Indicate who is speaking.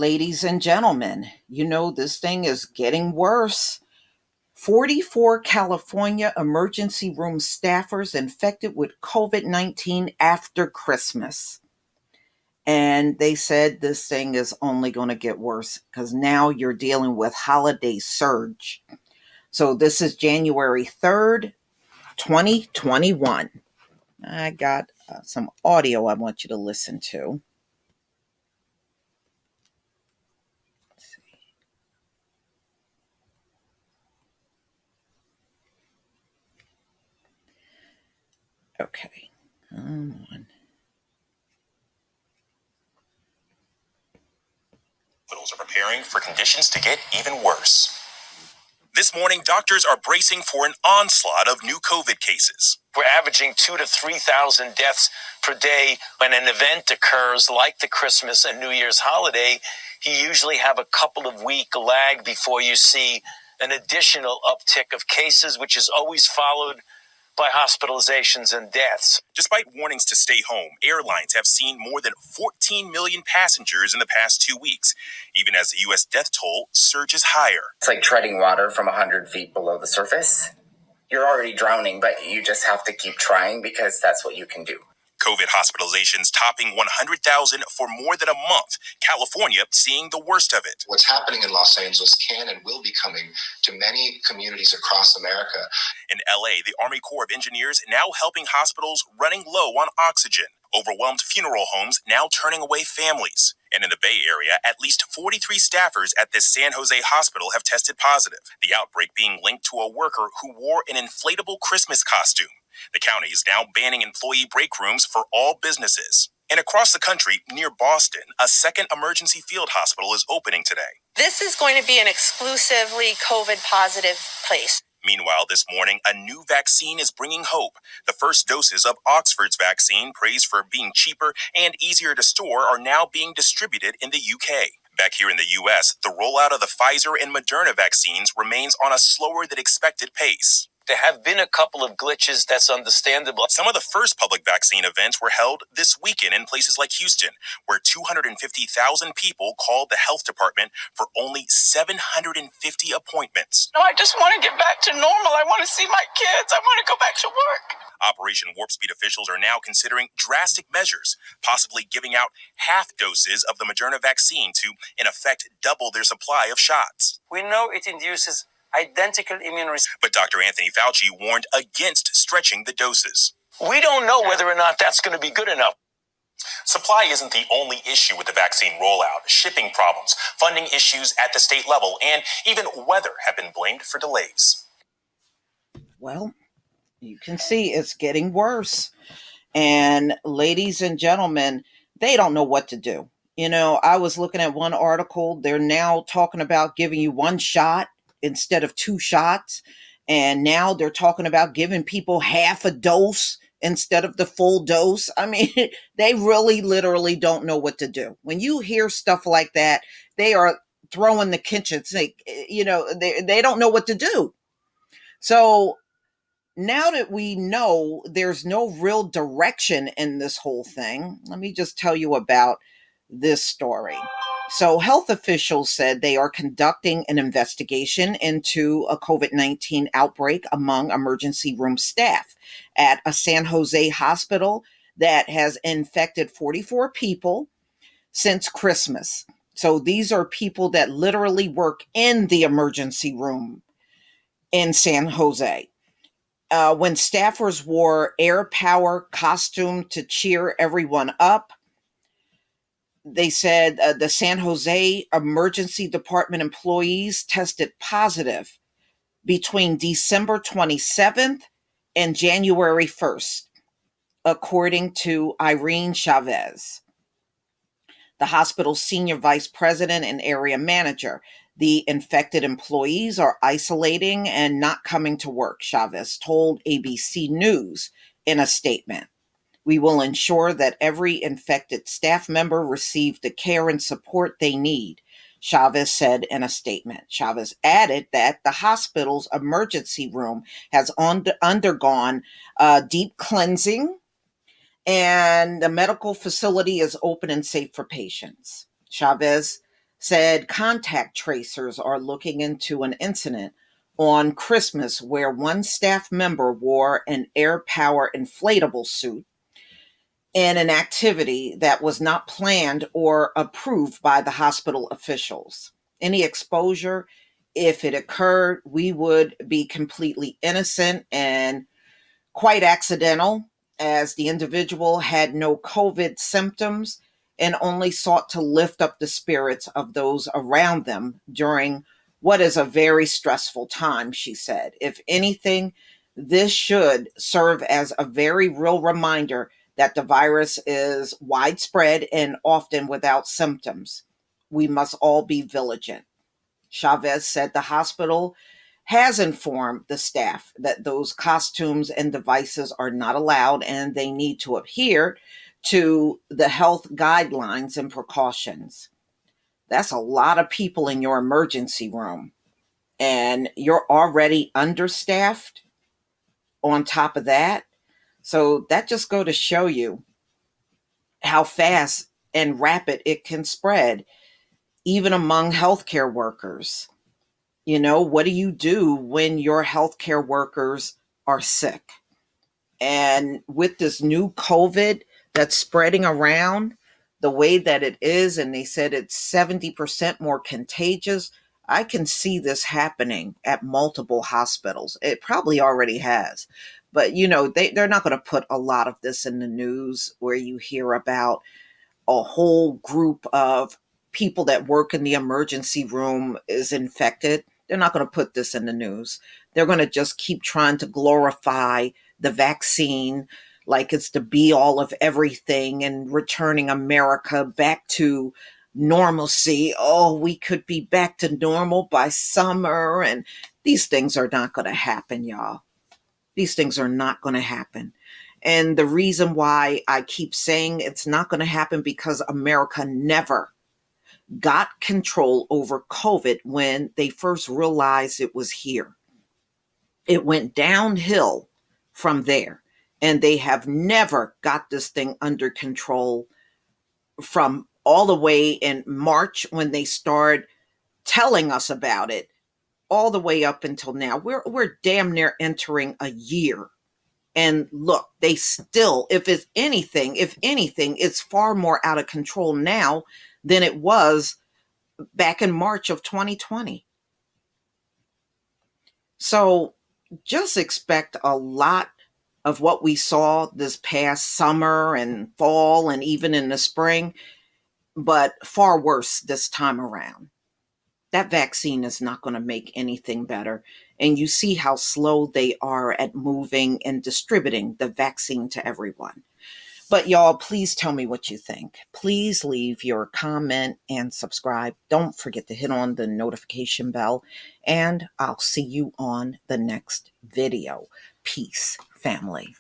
Speaker 1: Ladies and gentlemen, this thing is getting worse. 44 California emergency room staffers infected with COVID 19 after Christmas. And they said this thing is only going to get worse because now you're dealing with holiday surge. So this is January 3rd, 2021. I got some audio I want you to listen to. Okay. One.
Speaker 2: Hospitals are preparing for conditions to get even worse. This morning, doctors are bracing for an onslaught of new COVID cases. We're averaging 2,000 to 3,000 deaths per day. When an event occurs like the Christmas and New Year's holiday, you usually have a couple of week lag before you see an additional uptick of cases, which is always followed by hospitalizations and deaths. Despite warnings to stay home, airlines have seen more than 14 million passengers in the past 2 weeks, even as the U.S. death toll surges higher.
Speaker 3: It's like treading water from 100 feet below the surface. You're already drowning, but you just have to keep trying because that's what you can do.
Speaker 2: COVID hospitalizations topping 100,000 for more than a month. California seeing the worst of it.
Speaker 4: What's happening in Los Angeles can and will be coming to many communities across America.
Speaker 2: In LA, the Army Corps of Engineers now helping hospitals running low on oxygen. Overwhelmed funeral homes now turning away families. And in the Bay Area, at least 43 staffers at this San Jose hospital have tested positive. The outbreak being linked to a worker who wore an inflatable Christmas costume. The county is now banning employee break rooms for all businesses. And across the country, near Boston, a second emergency field hospital is opening today.
Speaker 5: This is going to be an exclusively COVID positive place.
Speaker 2: Meanwhile, this morning, a new vaccine is bringing hope. The first doses of Oxford's vaccine, praised for being cheaper and easier to store, are now being distributed in the UK. Back here in the U.S., the rollout of the Pfizer and Moderna vaccines remains on a slower than expected pace. There have been a couple of glitches, that's understandable. Some of the first public vaccine events were held this weekend in places like Houston, where 250,000 people called the health department for only 750 appointments.
Speaker 6: No, I just want to get back to normal. I want to see my kids. I want to go back to work.
Speaker 2: Operation Warp Speed officials are now considering drastic measures, possibly giving out half doses of the Moderna vaccine to, in effect, double their supply of shots.
Speaker 6: We know it induces identical immune response.
Speaker 2: But Dr. Anthony Fauci warned against stretching the doses.
Speaker 6: We don't know whether or not that's going to be good enough.
Speaker 2: Supply isn't the only issue with the vaccine rollout. Shipping problems, funding issues at the state level, and even weather have been blamed for delays.
Speaker 1: Well, you can see it's getting worse. And ladies and gentlemen, they don't know what to do. I was looking at one article. They're now talking about giving you one shot instead of two shots. And now they're talking about giving people half a dose instead of the full dose. I mean, they really literally don't know what to do. When you hear stuff like that, they are throwing the kitchen sink. They don't know what to do. So now that we know there's no real direction in this whole thing, let me just tell you about this story. So health officials said they are conducting an investigation into a COVID-19 outbreak among emergency room staff at a San Jose hospital that has infected 44 people since Christmas. So these are people that literally work in the emergency room in San Jose. When staffers wore air power costume to cheer everyone up, they said the San Jose Emergency Department employees tested positive between December 27th and January 1st, according to Irene Chavez, the hospital's senior vice president and area manager. The infected employees are isolating and not coming to work, Chavez told ABC News in a statement. We will ensure that every infected staff member receives the care and support they need, Chavez said in a statement. Chavez added that the hospital's emergency room has undergone deep cleansing and the medical facility is open and safe for patients. Chavez said contact tracers are looking into an incident on Christmas where one staff member wore an air power inflatable suit in an activity that was not planned or approved by the hospital officials. Any exposure, if it occurred, we would be completely innocent and quite accidental, as the individual had no COVID symptoms and only sought to lift up the spirits of those around them during what is a very stressful time, she said. If anything, this should serve as a very real reminder that the virus is widespread and often without symptoms. We must all be vigilant. Chavez said the hospital has informed the staff that those costumes and devices are not allowed and they need to adhere to the health guidelines and precautions. That's a lot of people in your emergency room, and you're already understaffed on top of that. So that just go to show you how fast and rapid it can spread, even among healthcare workers. You know, what do you do when your healthcare workers are sick? And with this new COVID that's spreading around the way that it is, and they said it's 70% more contagious, I can see this happening at multiple hospitals. It probably already has. But, you know, they're not going to put a lot of this in the news where you hear about a whole group of people that work in the emergency room is infected. They're not going to put this in the news. They're going to just keep trying to glorify the vaccine like it's the be all of everything and returning America back to normalcy. Oh, we could be back to normal by summer. And these things are not going to happen, y'all. These things are not going to happen. And the reason why I keep saying it's not going to happen because America never got control over COVID when they first realized it was here. It went downhill from there. And they have never got this thing under control from all the way in March when they started telling us about it, all the way up until now. We're damn near entering a year. And look, they still, if anything, it's far more out of control now than it was back in March of 2020. So just expect a lot of what we saw this past summer and fall and even in the spring, but far worse this time around. That vaccine is not going to make anything better. And you see how slow they are at moving and distributing the vaccine to everyone. But y'all, please tell me what you think. Please leave your comment and subscribe. Don't forget to hit on the notification bell. And I'll see you on the next video. Peace, family.